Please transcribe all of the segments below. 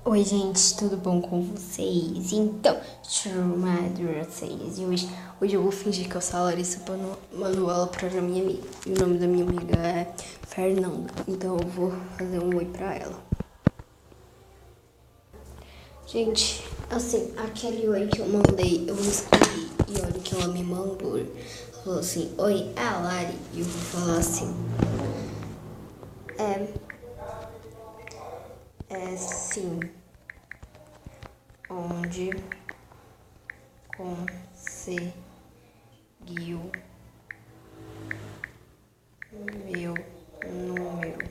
Oi, gente, tudo bom com vocês? Então, chamado vocês. E hoje eu vou fingir que eu sou a Larissa Manuela para a minha amiga. E o nome da minha amiga é Fernanda. Então eu vou fazer um oi pra ela. Gente, assim, aquele oi que eu mandei, eu escrevi. E olha o que ela me mandou. Ela falou assim, oi, é a Lari. E eu vou falar assim. Sim. Onde conseguiu meu número?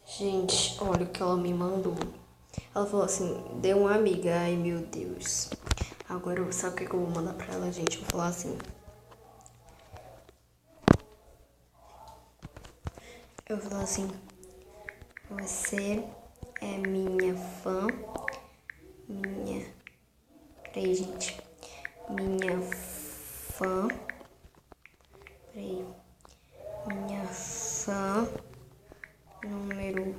Gente, olha o que ela me mandou. Ela falou assim, dê uma amiga. Ai, meu Deus. Agora, sabe o que eu vou mandar pra ela, gente? Eu vou falar assim. Eu vou falar assim. Você é minha fã. Minha. Peraí, gente. Minha fã. Peraí. Minha fã. Número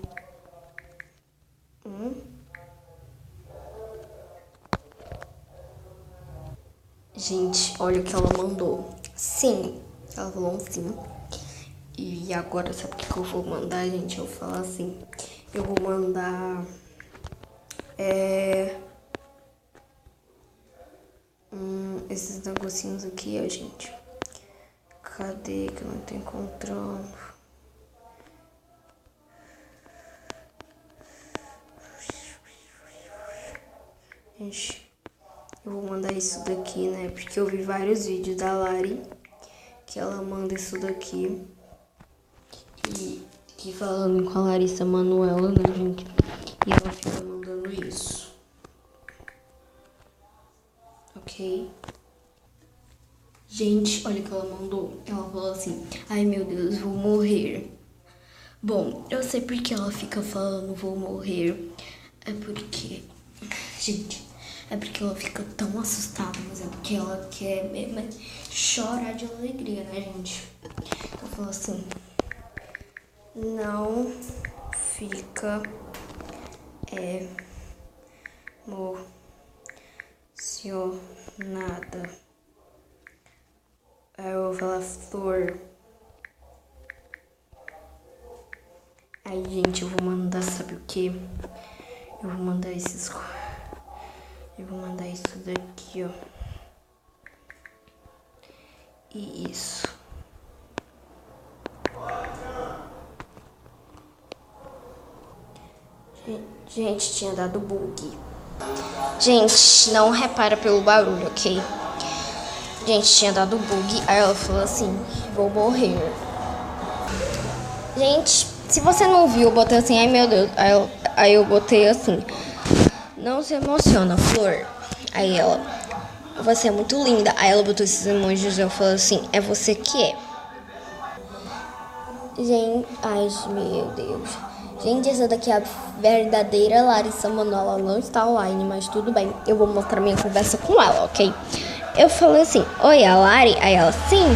1. Gente, olha o que ela mandou. Sim. Ela falou um sim. E agora, sabe o que eu vou mandar, gente? Eu vou falar assim. Eu vou mandar... esses negocinhos aqui, ó, gente. Cadê que eu não tô encontrando? Gente, eu vou mandar isso daqui, né? Porque eu vi vários vídeos da Lari que ela manda isso daqui. E que falando com a Larissa Manuela, né, gente? E ela fica mandando isso. Ok? Gente, olha o que ela mandou. Ela falou assim, ai meu Deus, vou morrer. Bom, eu sei porque ela fica falando vou morrer. É porque... Gente, é porque ela fica tão assustada, mas é porque ela quer mesmo chorar de alegria, né, gente? Ela falou assim, não fica emocionada. Aí eu vou falar flor. Aí, gente, eu vou mandar, sabe o que? Eu vou mandar esses... Eu vou mandar isso daqui, ó. E isso. Gente, tinha dado bug. Gente, não repara pelo barulho, ok? Gente, tinha dado bug. Aí ela falou assim, vou morrer. Gente, se você não viu, eu botei assim, ai meu Deus. Aí eu botei assim, não se emociona, flor. Aí ela, você é muito linda. Aí ela botou esses emojis e eu falei assim, é você que é. Gente, ai meu Deus. Gente, essa daqui é a verdadeira Larissa Manoela. Ela não está online, mas tudo bem. Eu vou mostrar minha conversa com ela, ok? Eu falei assim, oi, a Lari? Aí ela, sim.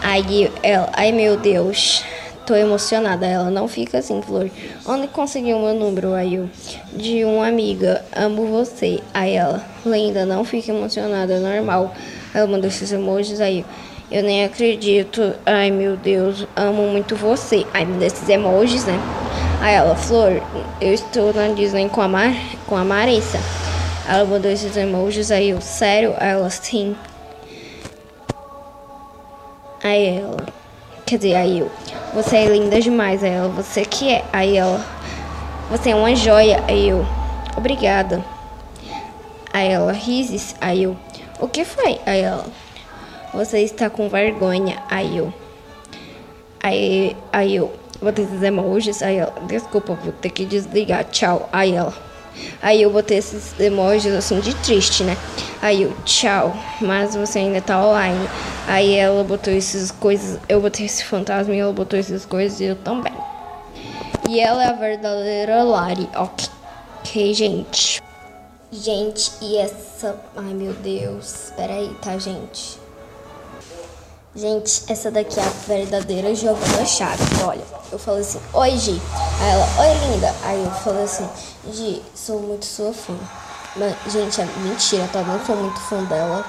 Aí ela, ai meu Deus, tô emocionada. Ela, não fica assim, Flor. Onde conseguiu meu número? Aí eu, de uma amiga, amo você. Aí ela, linda, não fica emocionada, é normal. Ela mandou esses emojis, aí eu nem acredito. Ai meu Deus, amo muito você. Aí me deu esses emojis, né? Aí ela, Flor, eu estou na Disney com a Marissa. Ela mandou esses emojis, aí eu, sério? Aí ela, sim. Aí ela, quer dizer, aí eu, você é linda demais. Aí ela, você que é? Aí ela, você é uma joia. Aí eu, obrigada. Aí ela, rises. Aí eu, o que foi? Aí ela, você está com vergonha. Aí eu, botei esses emojis. Aí ela, desculpa, vou ter que desligar, tchau. Aí eu botei esses emojis assim de triste, né? Aí eu, tchau, mas você ainda tá online. Aí ela botou essas coisas, eu botei esse fantasma e ela botou essas coisas e eu também. E ela é a verdadeira Lari, ok, gente. Gente, e essa... Ai, meu Deus, peraí, tá, gente? Gente, essa daqui é a verdadeira Giovana Chaves. Olha, eu falei assim, oi, Gi. Aí ela, oi, linda. Aí eu falei assim, Gi, sou muito sua fã. Mas, gente, é mentira, tá? Não sou muito fã dela.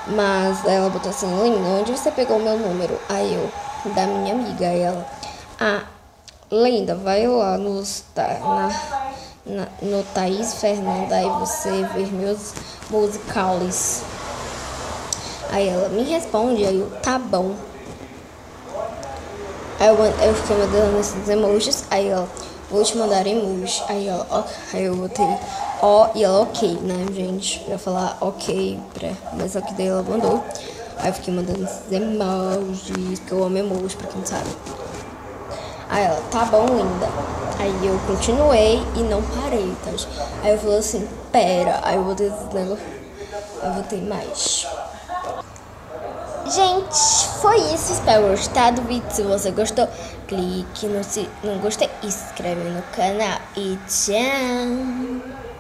Mas ela botou assim, linda, onde você pegou o meu número? Aí eu, da minha amiga. Aí ela, linda, vai lá no Thaís Fernanda e você ver meus musicais. Aí ela me responde, aí eu, tá bom. Aí eu fiquei mandando esses emojis, aí ela, vou te mandar emojis. Aí ela, aí eu botei ó e ela ok, né, gente? Pra falar ok, mas só que daí ela mandou. Aí eu fiquei mandando esses emojis, porque eu amo emojis, pra quem não sabe. Aí ela, tá bom, linda. Aí eu continuei e não parei, tá? Aí eu falei assim, pera. Aí eu botei esse negócio, eu botei mais. Gente, foi isso. Espero gostar do vídeo. Se você gostou, clique no gostei e se inscreve no canal. E tchau!